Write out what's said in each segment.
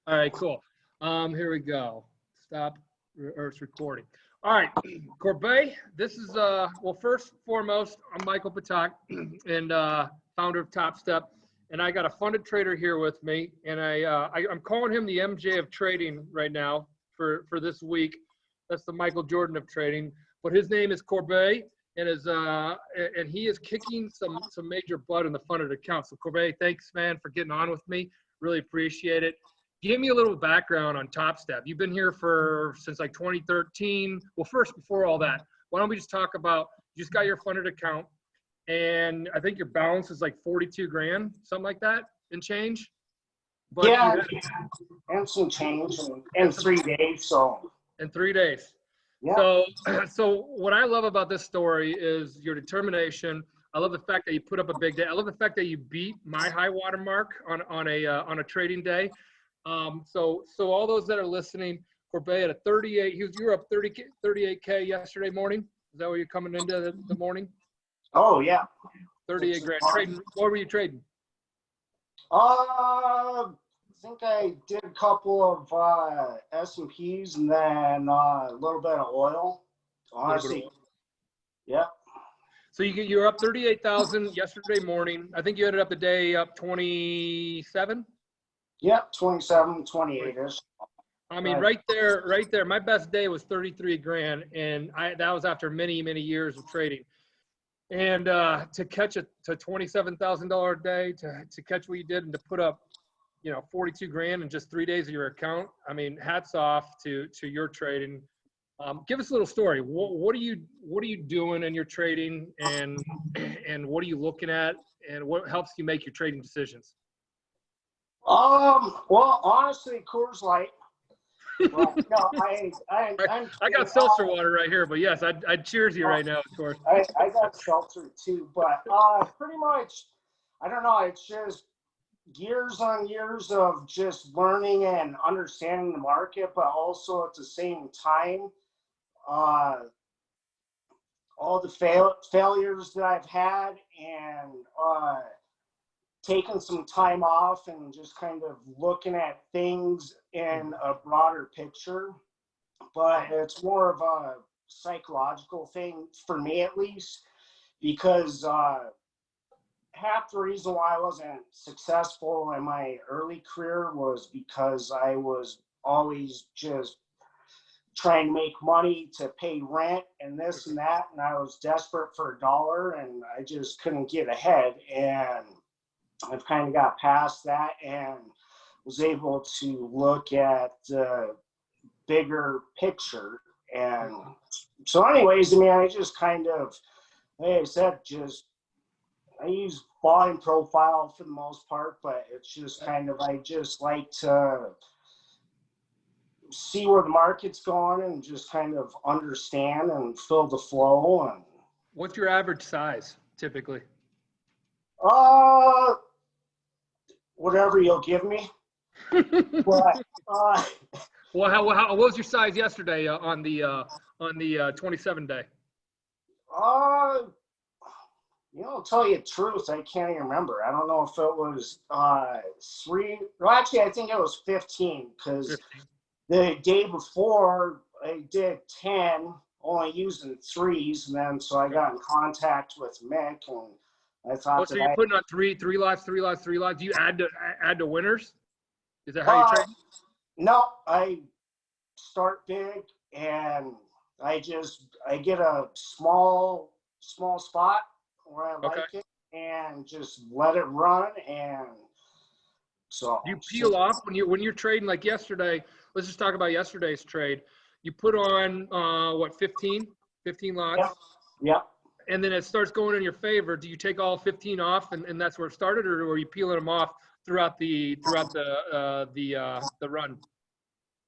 All right, cool. Here we go. Stop, or it's recording. All right, Corbett, this is, well, first and foremost, I'm Michael Patak, and founder of Topstep, and I got a funded trader here with me, and I'm calling him the MJ of trading right now for this week. That's the Michael Jordan of trading, but his name is Corbett, and he is kicking some major butt in the funded account. So Corbett, thanks, man, for getting on with me. Really appreciate it. Give me a little background on Topstep. You've been here since like 2013. Well, first, before all that, why don't we just talk about, you just got your funded account, and I think your balance is like 42 grand, something like that, and change. But yeah, and some change in 3 days. So in 3 days. Yeah. So what I love about this story is your determination. I love the fact that you put up a big day. I love the fact that you beat my high water mark on a trading day. So all those that are listening, Corbett at 38, you were up 38K yesterday morning. Is that where you're coming into the morning? Oh yeah. 38 grand. Trading. What were you trading? I think I did a couple of S&Ps and then a little bit of oil. Honestly, yeah. So you're up 38,000 yesterday morning. I think you ended up the day up 27. Yeah, 27, 28-ish. I mean, right there. My best day was 33 grand, and that was after many years of trading. And to catch a $27,000 day, to catch what you did, and to put up, 42 grand in just 3 days of your account. I mean, hats off to your trading. Give us a little story. What are you doing in your trading, and what are you looking at, and what helps you make your trading decisions? Well, honestly, Coors Light. Well, no, I got seltzer water right here, but yes, I'd cheers you right now, of course. I got seltzer too, but pretty much, I don't know. It's just years on years of just learning and understanding the market, but also at the same time, all the failures that I've had, and taking some time off and just kind of looking at things in a broader picture. But it's more of a psychological thing for me, at least, because half the reason why I wasn't successful in my early career was because I was always just trying to make money to pay rent and this and that, and I was desperate for a dollar, and I just couldn't get ahead. And I've kind of got past that and was able to look at the bigger picture. And so anyways, I mean, I just kind of, like I said, I use volume profile for the most part, but it's just kind of, I just like to see where the market's going and just kind of understand and feel the flow. And what's your average size typically? Whatever you'll give me. But, what was your size yesterday on the 27 day? I'll tell you the truth, I can't even remember. I don't know if it was 3. Well, actually, I think it was 15, because the day before I did 10, only using 3s, and then so I got in contact with Mick, and I thought. So you're putting on three lots. Do you add to winners? Is that how you trade? No, I start big, and I get a small spot where I like it, and just let it run. And so do you peel off when you're trading like yesterday? Let's just talk about yesterday's trade. You put on 15 lots. Yeah. And then it starts going in your favor. Do you take all 15 off, and that's where it started, or are you peeling them off throughout the run?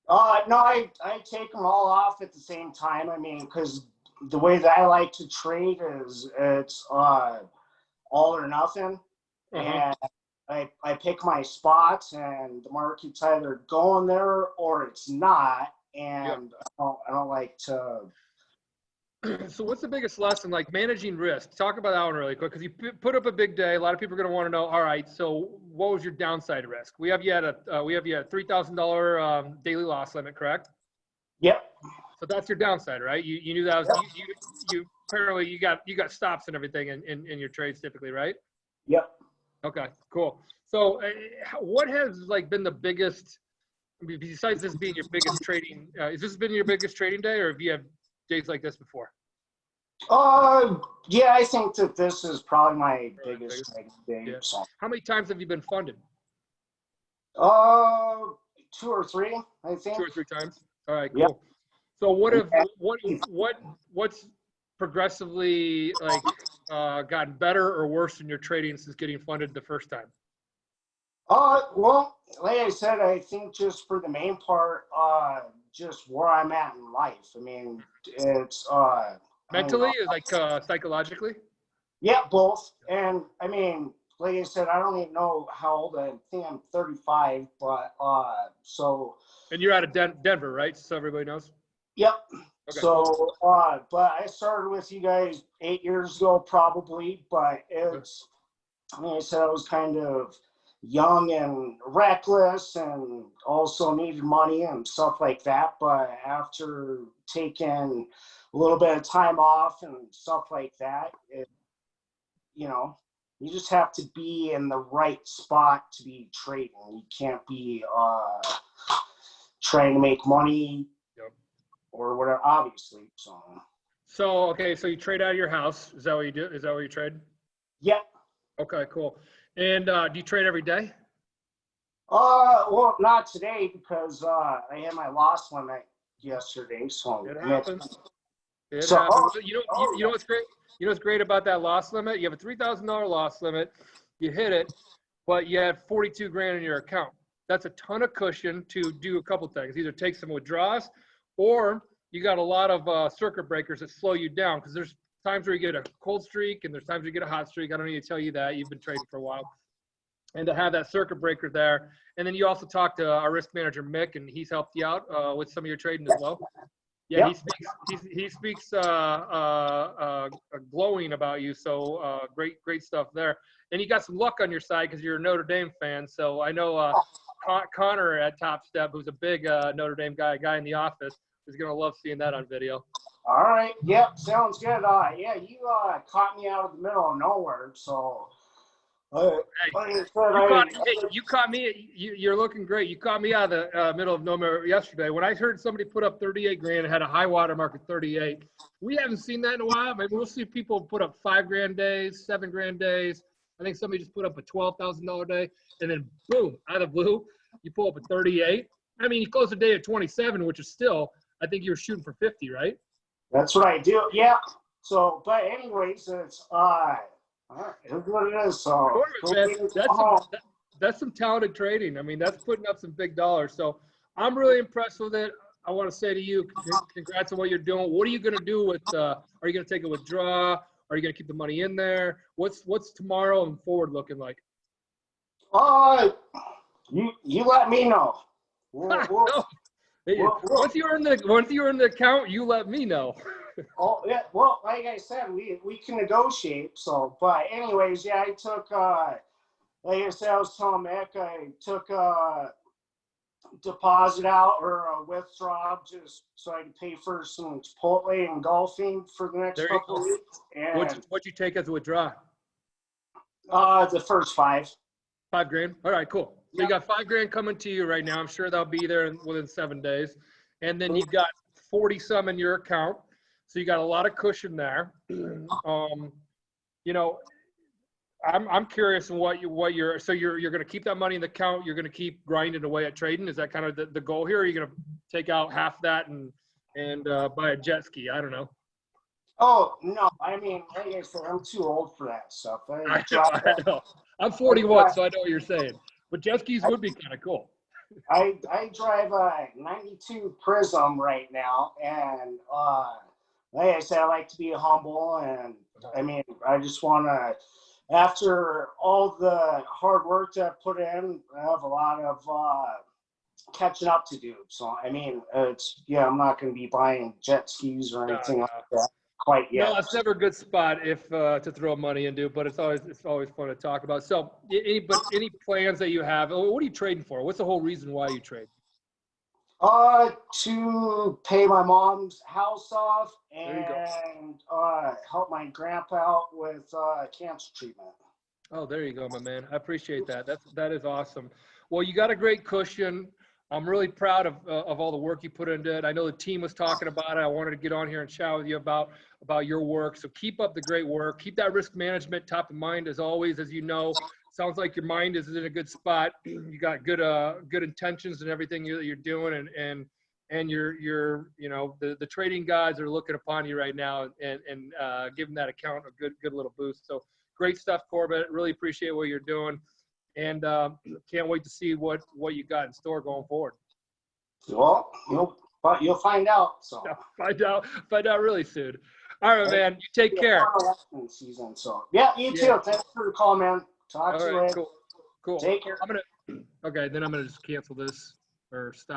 No, I take them all off at the same time. I mean, because the way that I like to trade is it's all or nothing, and I pick my spots, and the market's either going there or it's not, and I don't like to So what's the biggest lesson, like managing risk? Talk about that one really quick, because you put up a big day. A lot of people are going to want to know, all right, so what was your downside risk? We have you at a $3,000 daily loss limit, correct? Yep. So that's your downside, right? You knew that was, Yep. you apparently you got stops and everything in your trades typically, right? Yep. Okay, cool. So what has like been the biggest, besides this being your biggest trading, has this been your biggest trading day, or have you had days like this before? Yeah, I think that this is probably my biggest day. Yeah. So. How many times have you been funded? 2 or 3, I think. 2 or 3 times. All right, cool. Yep. So what's progressively like gotten better or worse in your trading since getting funded the first time? Well, like I said, I think just for the main part, just where I'm at in life. I mean, it's Mentally, like psychologically? Yeah, both. And I mean, like I said, I don't even know how old I think I'm 35, but so. And you're out of Denver, right? So everybody knows. Yep. Okay. So, but I started with you guys 8 years ago, probably. But it's, like I said, I was kind of young and reckless, and also needed money and stuff like that. But after taking a little bit of time off and stuff like that, you just have to be in the right spot to be trading. You can't be trying to make money or whatever, obviously. So, okay, so you trade out of your house. Is that what you do? Is that what you trade? Yep. Okay, cool. And do you trade every day? Well, not today because I had my loss limit yesterday. So it happens. It happens. You know what's great? You know what's great about that loss limit? You have a $3,000 loss limit. You hit it, but you had 42 grand in your account. That's a ton of cushion to do a couple things. Either take some withdrawals, or you got a lot of circuit breakers that slow you down, because there's times where you get a cold streak and there's times where you get a hot streak. I don't need to tell you that. You've been trading for a while. And to have that circuit breaker there. And then you also talked to our risk manager, Mick, and he's helped you out with some of your trading as well. Yeah, yep. he speaks glowing about you. So great stuff there. And you got some luck on your side because you're a Notre Dame fan. So I know Connor at Topstep, who's a big Notre Dame guy in the office, is gonna love seeing that on video. All right. Yep. Sounds good. Yeah, you caught me out of the middle of nowhere. So. You caught me. You're looking great. You caught me out of the middle of nowhere yesterday. When I heard somebody put up 38 grand and had a high water mark of 38, we haven't seen that in a while. Maybe we'll see people put up 5 grand days, 7 grand days. I think somebody just put up a $12,000 day, and then boom, out of the blue, you pull up a 38. I mean, you close the day at 27, which is still, I think you were shooting for 50, right? That's what I do. Yeah. So, but anyways, it's it's what it is. So that's some talented trading. I mean, that's putting up some big dollars. So I'm really impressed with it. I want to say to you, congrats on what you're doing. What are you going to do with? Are you going to take a withdrawal? Are you going to keep the money in there? What's tomorrow and forward looking like? You let me know. Once you're in the account, you let me know. Oh yeah, well, like I said, we can negotiate. So, but anyways, yeah, I took like I said, I was telling Mick, I took a deposit out or a withdrawal just so I could pay for some Chipotle and golfing for the next couple of weeks. And what'd you take as a withdrawal? The first 5. 5 grand. All right, cool. So you got 5 grand coming to you right now. I'm sure they'll be there within 7 days, and then you've got 40 some in your account. So you got a lot of cushion there. I'm curious in what you're going to keep that money in the account. You're going to keep grinding away at trading. Is that kind of the goal here? Or are you going to take out half that and buy a jet ski? I don't know. Oh no, I mean, like I said, I'm too old for that stuff. I know. I'm 41, so I know what you're saying. But jet skis would be kind of cool. I drive a 92 Prism right now, and like I said, I like to be humble, and I mean, I just want to, after all the hard work that I've put in, I have a lot of catching up to do. So, I mean, I'm not going to be buying jet skis or anything like that. quite yet. No, it's never a good spot if to throw money into, but it's always fun to talk about. So, any plans that you have? What are you trading for? What's the whole reason why you trade? To pay my mom's house off There you go. and help my grandpa out with cancer treatment. Oh, there you go, my man. I appreciate that. That is awesome. Well, you got a great cushion. I'm really proud of all the work you put into it. I know the team was talking about it. I wanted to get on here and chat with you about your work. So keep up the great work. Keep that risk management top of mind as always. As you know, sounds like your mind is in a good spot. You got good intentions and everything you're doing, and you're the trading gods are looking upon you right now and giving that account a good little boost. So great stuff, Corbett. Really appreciate what you're doing. And can't wait to see what you got in store going forward. Well, you'll find out. So Find out really soon. All right, man. You take care. Season, so yeah, you too. Thanks for the call, man. Talk to you later. Cool. Take care. Okay, then I'm gonna just cancel this or stop.